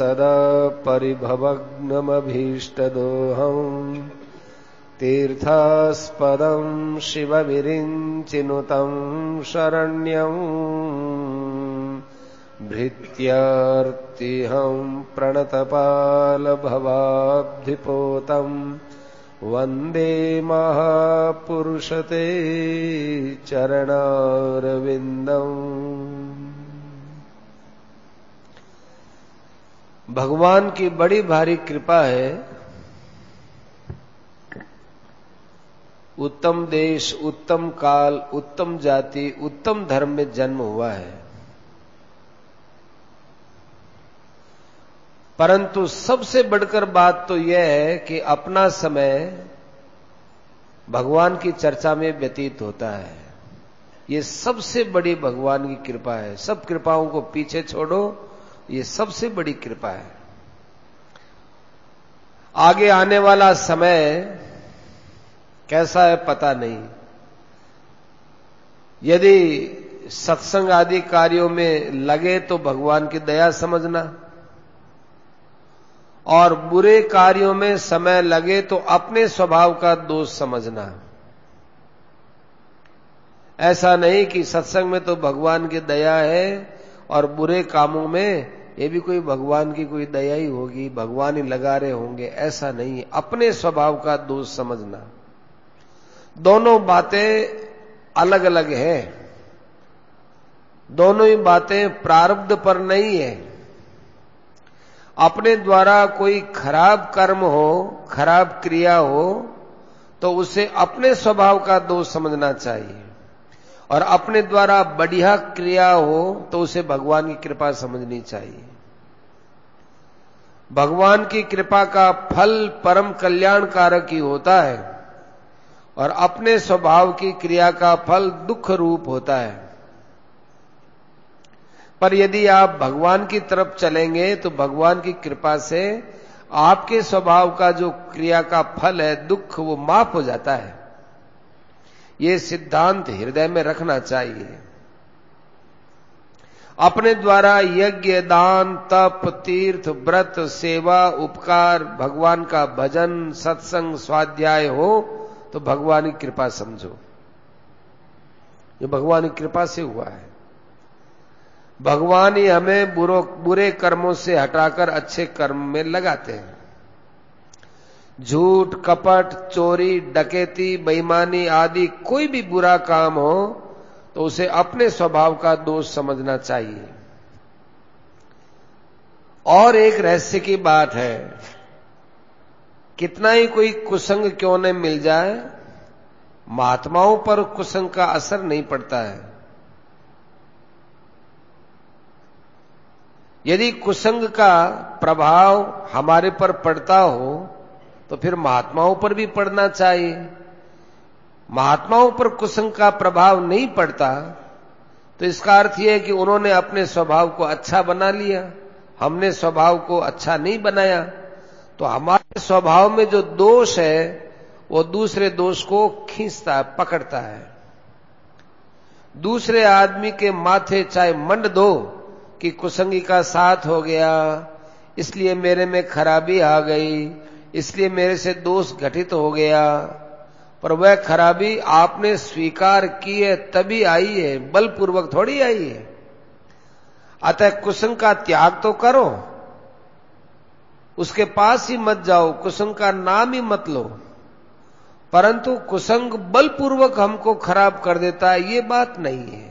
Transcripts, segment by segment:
सदा परिभवग्नमभीष्टदोहम् तीर्थास्पदम् शिवविरिञ्चिनुतम् शरण्यम् भृत्यार्तिहम् प्रणतपालभवाब्धिपोतम् वन्दे महापुरुषते चरणारविन्दम्। भगवान की बड़ी भारी कृपा है। उत्तम देश, उत्तम काल, उत्तम जाति, उत्तम धर्म में जन्म हुआ है। परंतु सबसे बढ़कर बात तो यह है कि अपना समय भगवान की चर्चा में व्यतीत होता है। ये सबसे बड़ी भगवान की कृपा है। सब कृपाओं को पीछे छोड़ो, ये सबसे बड़ी कृपा है। आगे आने वाला समय कैसा है पता नहीं। यदि सत्संग आदि कार्यों में लगे तो भगवान की दया समझना, और बुरे कार्यों में समय लगे तो अपने स्वभाव का दोष समझना। ऐसा नहीं कि सत्संग में तो भगवान की दया है और बुरे कामों में ये भी कोई भगवान की कोई दया ही होगी, भगवान ही लगा रहे होंगे। ऐसा नहीं, अपने स्वभाव का दोष समझना। दोनों बातें अलग अलग हैं। दोनों ही बातें प्रारब्ध पर नहीं है। अपने द्वारा कोई खराब कर्म हो, खराब क्रिया हो, तो उसे अपने स्वभाव का दोष समझना चाहिए, और अपने द्वारा बढ़िया क्रिया हो तो उसे भगवान की कृपा समझनी चाहिए। भगवान की कृपा का फल परम कल्याणकारक ही होता है, और अपने स्वभाव की क्रिया का फल दुख रूप होता है। पर यदि आप भगवान की तरफ चलेंगे तो भगवान की कृपा से आपके स्वभाव का जो क्रिया का फल है, दुख, वो माफ हो जाता है। ये सिद्धांत हृदय में रखना चाहिए। अपने द्वारा यज्ञ, दान, तप, तीर्थ, व्रत, सेवा, उपकार, भगवान का भजन, सत्संग, स्वाध्याय हो तो भगवान की कृपा समझो। ये भगवान की कृपा से हुआ है। भगवान ही हमें बुरे कर्मों से हटाकर अच्छे कर्म में लगाते हैं। झूठ, कपट, चोरी, डकैती, बेईमानी आदि कोई भी बुरा काम हो तो उसे अपने स्वभाव का दोष समझना चाहिए। और एक रहस्य की बात है, कितना ही कोई कुसंग क्यों न मिल जाए, महात्माओं पर कुसंग का असर नहीं पड़ता है। यदि कुसंग का प्रभाव हमारे पर पड़ता हो तो फिर महात्माओं पर भी पड़ना चाहिए। महात्माओं पर कुसंग का प्रभाव नहीं पड़ता तो इसका अर्थ यह है कि उन्होंने अपने स्वभाव को अच्छा बना लिया, हमने स्वभाव को अच्छा नहीं बनाया। तो हमारे स्वभाव में जो दोष है वो दूसरे दोष को खींचता है, पकड़ता है। दूसरे आदमी के माथे चाहे मंड दो कि कुसंगी का साथ हो गया, इसलिए मेरे में खराबी आ गई, इसलिए मेरे से दोष घटित हो गया, पर वह खराबी आपने स्वीकार की है तभी आई है, बलपूर्वक थोड़ी आई है। अतः कुसंग का त्याग तो करो, उसके पास ही मत जाओ, कुसंग का नाम ही मत लो। परंतु कुसंग बलपूर्वक हमको खराब कर देता है, ये बात नहीं है।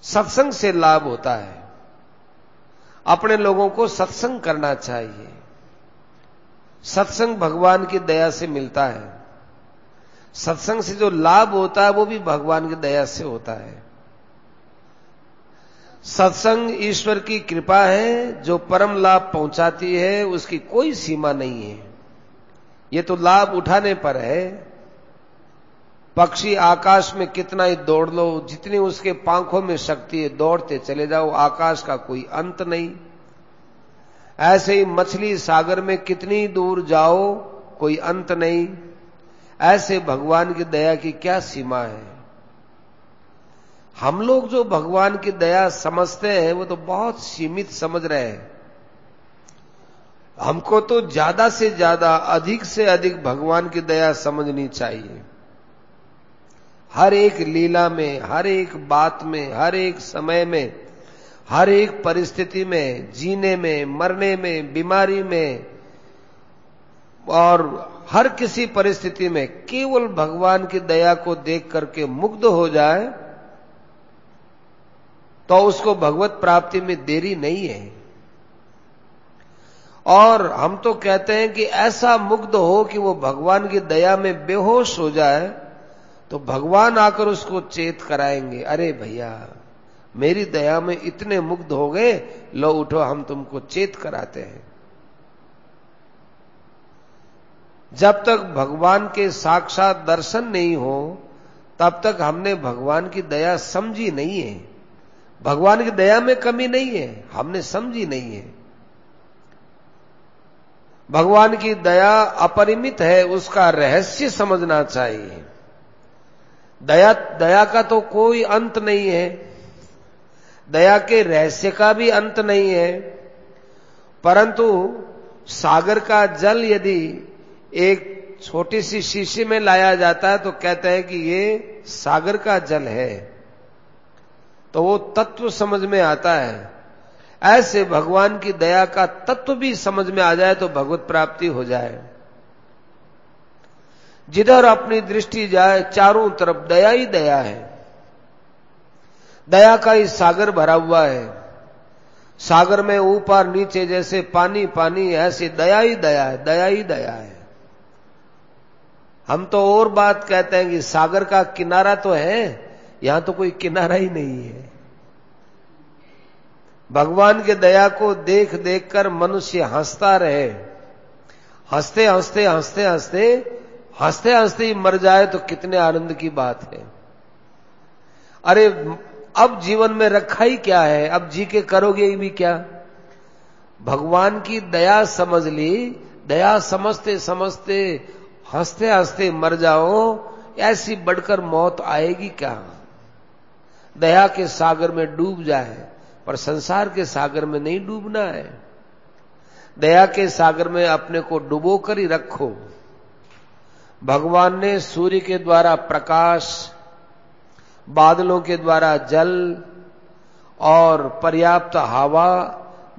सत्संग से लाभ होता है। अपने लोगों को सत्संग करना चाहिए। सत्संग भगवान की दया से मिलता है। सत्संग से जो लाभ होता है वो भी भगवान की दया से होता है। सत्संग ईश्वर की कृपा है जो परम लाभ पहुंचाती है, उसकी कोई सीमा नहीं है। ये तो लाभ उठाने पर है। पक्षी आकाश में कितना ही दौड़ लो, जितनी उसके पांखों में शक्ति है दौड़ते चले जाओ, आकाश का कोई अंत नहीं। ऐसे ही मछली सागर में कितनी दूर जाओ, कोई अंत नहीं। ऐसे भगवान की दया की क्या सीमा है। हम लोग जो भगवान की दया समझते हैं वो तो बहुत सीमित समझ रहे हैं। हमको तो ज्यादा से ज्यादा, अधिक से अधिक भगवान की दया समझनी चाहिए। हर एक लीला में, हर एक बात में, हर एक समय में, हर एक परिस्थिति में, जीने में, मरने में, बीमारी में और हर किसी परिस्थिति में केवल भगवान की दया को देख करके मुग्ध हो जाए तो उसको भगवत प्राप्ति में देरी नहीं है। और हम तो कहते हैं कि ऐसा मुग्ध हो कि वो भगवान की दया में बेहोश हो जाए तो भगवान आकर उसको चेत कराएंगे, अरे भैया मेरी दया में इतने मुग्ध हो गए, लो उठो हम तुमको चेत कराते हैं। जब तक भगवान के साक्षात दर्शन नहीं हो तब तक हमने भगवान की दया समझी नहीं है। भगवान की दया में कमी नहीं है, हमने समझी नहीं है। भगवान की दया अपरिमित है, उसका रहस्य समझना चाहिए। दया का तो कोई अंत नहीं है, दया के रहस्य का भी अंत नहीं है। परंतु सागर का जल यदि एक छोटी सी शीशी में लाया जाता है तो कहते हैं कि ये सागर का जल है, तो वो तत्व समझ में आता है। ऐसे भगवान की दया का तत्व भी समझ में आ जाए तो भगवत प्राप्ति हो जाए। जिधर अपनी दृष्टि जाए चारों तरफ दया ही दया है, दया का ही सागर भरा हुआ है। सागर में ऊपर नीचे जैसे पानी पानी, ऐसे दया ही दया है, दया ही दया है। हम तो और बात कहते हैं कि सागर का किनारा तो है, यहां तो कोई किनारा ही नहीं है। भगवान की दया को देख देख कर मनुष्य हंसता रहे, हंसते हंसते हंसते हंसते हंसते हंसते ही मर जाए तो कितने आनंद की बात है। अरे अब जीवन में रखा ही क्या है, अब जी के करोगे भी क्या। भगवान की दया समझ ली, दया समझते समझते हंसते हंसते मर जाओ, ऐसी बढ़कर मौत आएगी क्या। दया के सागर में डूब जाए, पर संसार के सागर में नहीं डूबना है। दया के सागर में अपने को डुबो कर ही रखो। भगवान ने सूर्य के द्वारा प्रकाश, बादलों के द्वारा जल और पर्याप्त हवा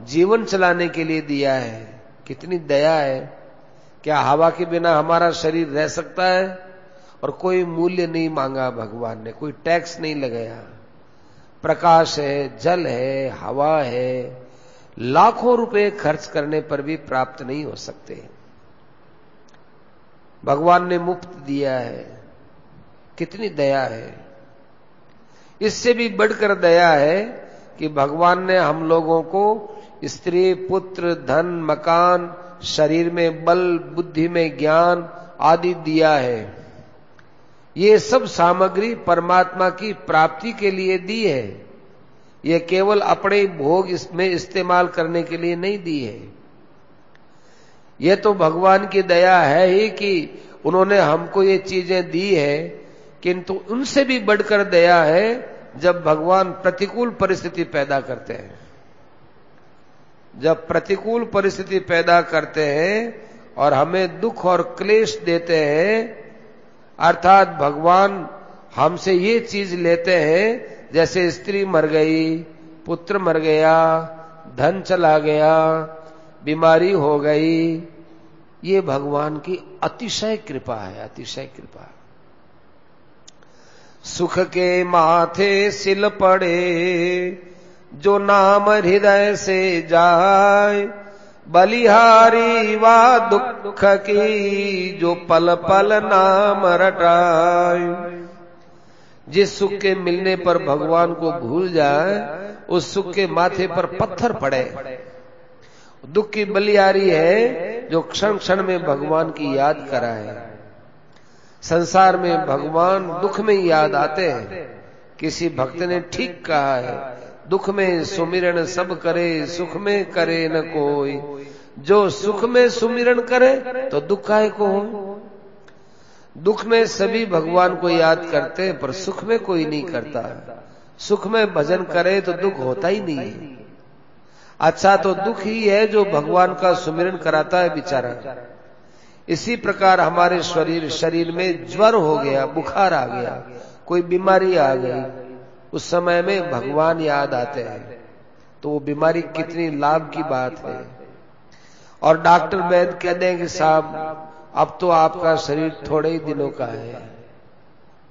जीवन चलाने के लिए दिया है। कितनी दया है। क्या हवा के बिना हमारा शरीर रह सकता है। और कोई मूल्य नहीं मांगा भगवान ने, कोई टैक्स नहीं लगाया। प्रकाश है, जल है, हवा है, लाखों रुपए खर्च करने पर भी प्राप्त नहीं हो सकते। भगवान ने मुफ्त दिया है। कितनी दया है। इससे भी बढ़कर दया है कि भगवान ने हम लोगों को स्त्री, पुत्र, धन, मकान, शरीर में बल, बुद्धि में ज्ञान आदि दिया है। ये सब सामग्री परमात्मा की प्राप्ति के लिए दी है। ये केवल अपने भोग इसमें इस्तेमाल करने के लिए नहीं दी है। ये तो भगवान की दया है ही कि उन्होंने हमको ये चीजें दी है, किंतु उनसे भी बढ़कर दया है जब भगवान प्रतिकूल परिस्थिति पैदा करते हैं। जब प्रतिकूल परिस्थिति पैदा करते हैं और हमें दुख और क्लेश देते हैं, अर्थात भगवान हमसे ये चीज लेते हैं, जैसे स्त्री मर गई, पुत्र मर गया, धन चला गया, बीमारी हो गई, ये भगवान की अतिशय कृपा है, अतिशय कृपा। सुख के माथे सिल पड़े जो नाम हृदय से जाए, बलिहारी वा दुख की जो पल पल नाम रटाए। जिस सुख के मिलने पर भगवान को भूल जाए, उस सुख के माथे पर पत्थर पड़े। दुख की बलिहारी है जो क्षण क्षण में भगवान की याद कराए। संसार में भगवान दुख में याद आते हैं। किसी भक्त ने ठीक कहा है, दुख में सुमिरन सब करे, सुख में करे न कोई। जो सुख में सुमिरन करे तो दुख काहे को हो। दुख में सभी भगवान को याद करते हैं, पर सुख में कोई नहीं करता। सुख में भजन करे तो दुख होता ही नहीं। अच्छा तो दुख ही है जो भगवान का सुमिरन कराता है बेचारा। इसी प्रकार हमारे शरीर में ज्वर हो गया, बुखार आ गया, कोई बीमारी आ गई, उस समय में भगवान याद आते हैं तो वो बीमारी कितनी लाभ की बात है। और डॉक्टर वैद्य कह दें कि साहब अब तो आपका शरीर थोड़े ही दिनों का है,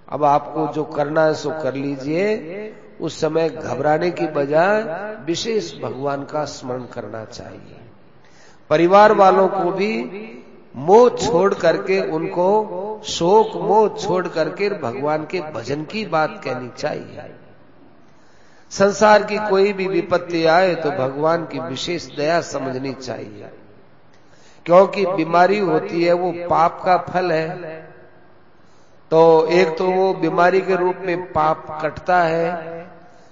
अब आपको जो करना है सो कर लीजिए। उस समय घबराने की बजाय विशेष भगवान का स्मरण करना चाहिए। परिवार वालों को भी मोह छोड़ करके, उनको शोक मोह छोड़ करके भगवान के भजन की बात कहनी चाहिए। संसार की कोई भी विपत्ति आए तो भगवान की विशेष दया समझनी चाहिए, क्योंकि बीमारी होती है वो पाप का फल है। तो एक तो वो बीमारी के रूप में पाप कटता है,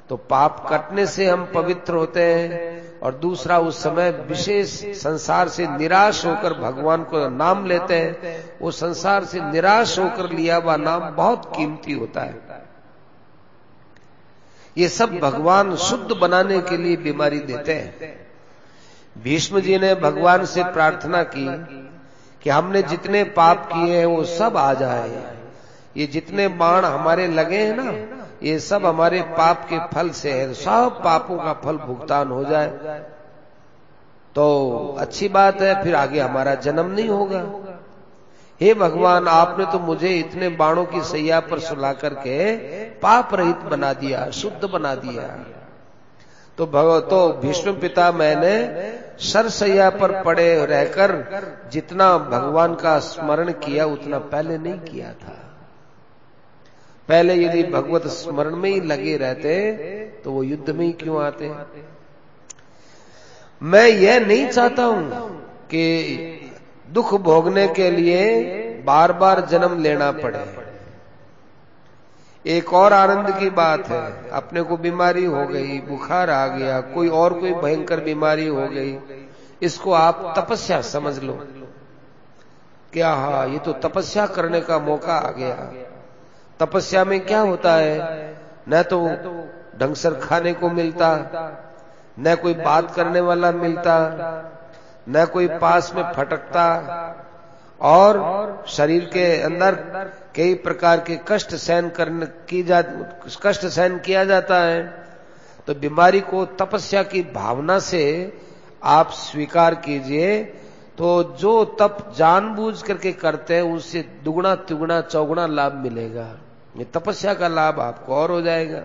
तो पाप कटने से हम पवित्र होते हैं, और दूसरा उस समय विशेष संसार से निराश होकर भगवान को नाम लेते हैं। वो संसार से निराश होकर लिया हुआ नाम बहुत कीमती होता है। ये सब भगवान शुद्ध बनाने के लिए बीमारी देते हैं। भीष्म जी ने भगवान से प्रार्थना की कि हमने जितने पाप किए हैं वो सब आ जाए, ये जितने बाण हमारे लगे हैं ना, ये सब हमारे पाप के फल से है, सब पापों का फल भुगतान हो जाए तो अच्छी बात है, फिर आगे हमारा जन्म नहीं होगा। हे भगवान, आपने तो मुझे इतने बाणों की सैया पर सुला करके पाप रहित बना दिया, शुद्ध बना दिया। तो भीष्म पिता मैंने सरसैया पर पड़े रहकर जितना भगवान का स्मरण किया उतना पहले नहीं किया था। पहले यदि भगवत स्मरण में ही लगे रहते तो वो युद्ध में ही क्यों आते। मैं यह नहीं चाहता हूं कि दुख भोगने के लिए बार बार जन्म लेना पड़े। एक और आनंद की बात है, अपने को बीमारी हो गई, बुखार आ गया, कोई भयंकर बीमारी हो गई, इसको आप तपस्या समझ लो। क्या हाँ, ये तो तपस्या करने का मौका आ गया। तपस्या में क्या होता है, न तो ढंग से खाने को मिलता, न कोई बात करने वाला मिलता, न कोई पास में फटकता, और शरीर के अंदर कई प्रकार के कष्ट सहन किया जाता है। तो बीमारी को तपस्या की भावना से आप स्वीकार कीजिए, तो जो तप जानबूझ करके करते हैं उससे दुगुना तिगुना चौगुना लाभ मिलेगा। ये तपस्या का लाभ आपको और हो जाएगा।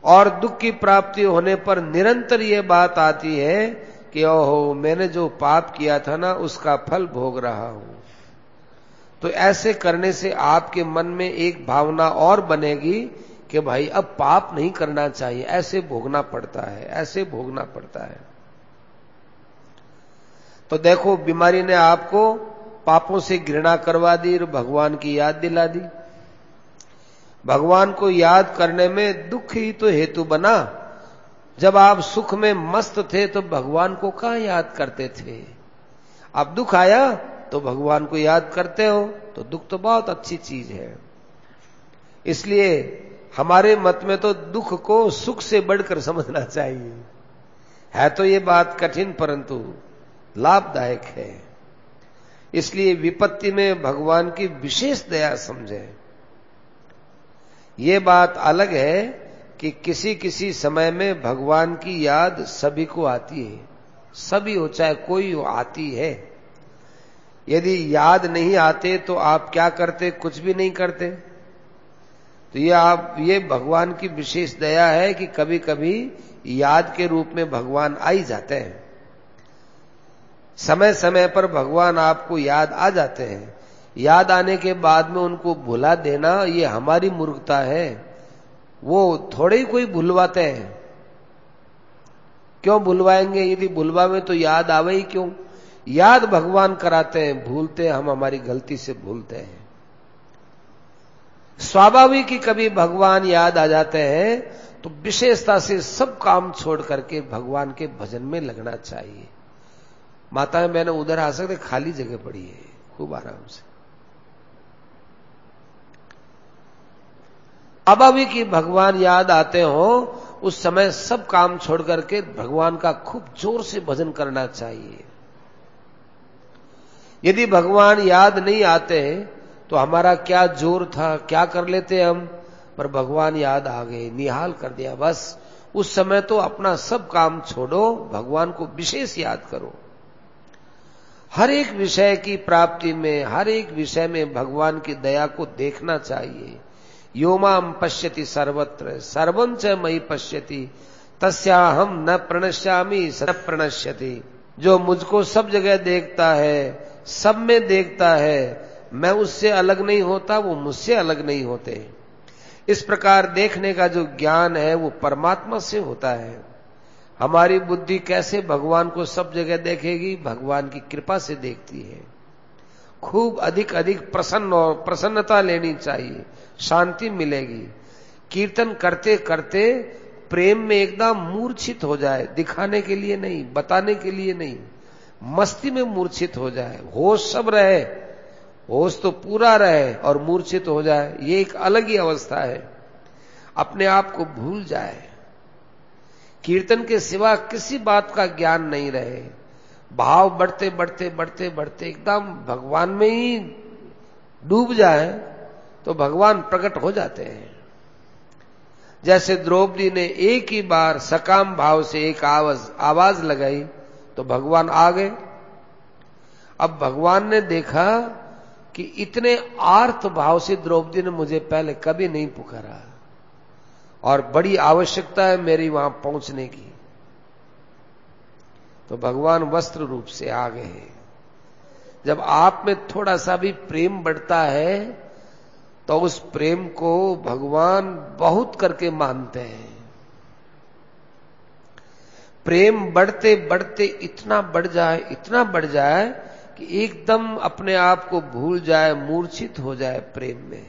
और दुख की प्राप्ति होने पर निरंतर ये बात आती है कि ओहो, मैंने जो पाप किया था ना उसका फल भोग रहा हूं। तो ऐसे करने से आपके मन में एक भावना और बनेगी कि भाई अब पाप नहीं करना चाहिए, ऐसे भोगना पड़ता है, ऐसे भोगना पड़ता है। तो देखो, बीमारी ने आपको पापों से घृणा करवा दी और भगवान की याद दिला दी। भगवान को याद करने में दुख ही तो हेतु बना। जब आप सुख में मस्त थे तो भगवान को कहां याद करते थे। अब दुख आया तो भगवान को याद करते हो, तो दुख तो बहुत अच्छी चीज है। इसलिए हमारे मत में तो दुख को सुख से बढ़कर समझना चाहिए। है तो ये बात कठिन परंतु लाभदायक है। इसलिए विपत्ति में भगवान की विशेष दया समझे। ये बात अलग है कि किसी किसी समय में भगवान की याद सभी को आती है, सभी हो चाहे कोई हो, आती है। यदि याद नहीं आते तो आप क्या करते, कुछ भी नहीं करते। तो ये भगवान की विशेष दया है कि कभी कभी याद के रूप में भगवान आ ही जाते हैं। समय समय पर भगवान आपको याद आ जाते हैं। याद आने के बाद में उनको भुला देना ये हमारी मूर्खता है। वो थोड़े ही कोई भुलवाते हैं। क्यों भुलवाएंगे? यदि भुलवावे तो याद आवे ही क्यों? याद भगवान कराते हैं, भूलते हम हमारी गलती से भूलते हैं। स्वाभाविक ही कभी भगवान याद आ जाते हैं तो विशेषता से सब काम छोड़ करके भगवान के भजन में लगना चाहिए। माता है, मैंने उधर आ सकते, खाली जगह पड़ी है, खूब आराम से। स्वाभाविक ही भगवान याद आते हो, उस समय सब काम छोड़ करके भगवान का खूब जोर से भजन करना चाहिए। यदि भगवान याद नहीं आते तो हमारा क्या जोर था, क्या कर लेते हम, पर भगवान याद आ गए, निहाल कर दिया, बस उस समय तो अपना सब काम छोड़ो, भगवान को विशेष याद करो। हर एक विषय की प्राप्ति में, हर एक विषय में भगवान की दया को देखना चाहिए। यो माम पश्यति सर्वत्र सर्वं च मयि पश्यति तस्याहम न प्रणश्यामि स न प्रणश्यति। जो मुझको सब जगह देखता है, सब में देखता है, मैं उससे अलग नहीं होता, वो मुझसे अलग नहीं होते। इस प्रकार देखने का जो ज्ञान है वो परमात्मा से होता है। हमारी बुद्धि कैसे भगवान को सब जगह देखेगी, भगवान की कृपा से देखती है। खूब अधिक अधिक प्रसन्न और प्रसन्नता लेनी चाहिए, शांति मिलेगी। कीर्तन करते करते प्रेम में एकदम मूर्छित हो जाए, दिखाने के लिए नहीं, बताने के लिए नहीं, मस्ती में मूर्छित हो जाए, होश सब रहे, होश तो पूरा रहे और मूर्छित हो जाए, ये एक अलग ही अवस्था है। अपने आप को भूल जाए, कीर्तन के सिवा किसी बात का ज्ञान नहीं रहे, भाव बढ़ते बढ़ते बढ़ते बढ़ते एकदम भगवान में ही डूब जाए तो भगवान प्रकट हो जाते हैं। जैसे द्रौपदी ने एक ही बार सकाम भाव से एक आवाज लगाई तो भगवान आ गए। अब भगवान ने देखा कि इतने आर्त भाव से द्रौपदी ने मुझे पहले कभी नहीं पुकारा और बड़ी आवश्यकता है मेरी वहां पहुंचने की, तो भगवान वस्त्र रूप से आ गए। जब आप में थोड़ा सा भी प्रेम बढ़ता है तो उस प्रेम को भगवान बहुत करके मानते हैं। प्रेम बढ़ते बढ़ते इतना बढ़ जाए, इतना बढ़ जाए कि एकदम अपने आप को भूल जाए, मूर्छित हो जाए, प्रेम में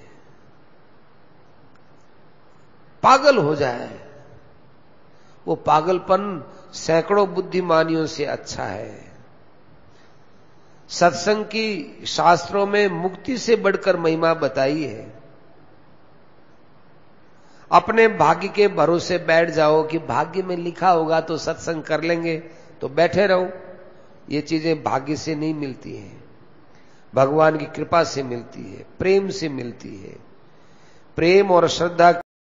पागल हो जाए। वो पागलपन सैकड़ों बुद्धिमानियों से अच्छा है। सत्संग की शास्त्रों में मुक्ति से बढ़कर महिमा बताई है। अपने भाग्य के भरोसे बैठ जाओ कि भाग्य में लिखा होगा तो सत्संग कर लेंगे, तो बैठे रहो। ये चीजें भाग्य से नहीं मिलती हैं, भगवान की कृपा से मिलती है, प्रेम से मिलती है। प्रेम और श्रद्धा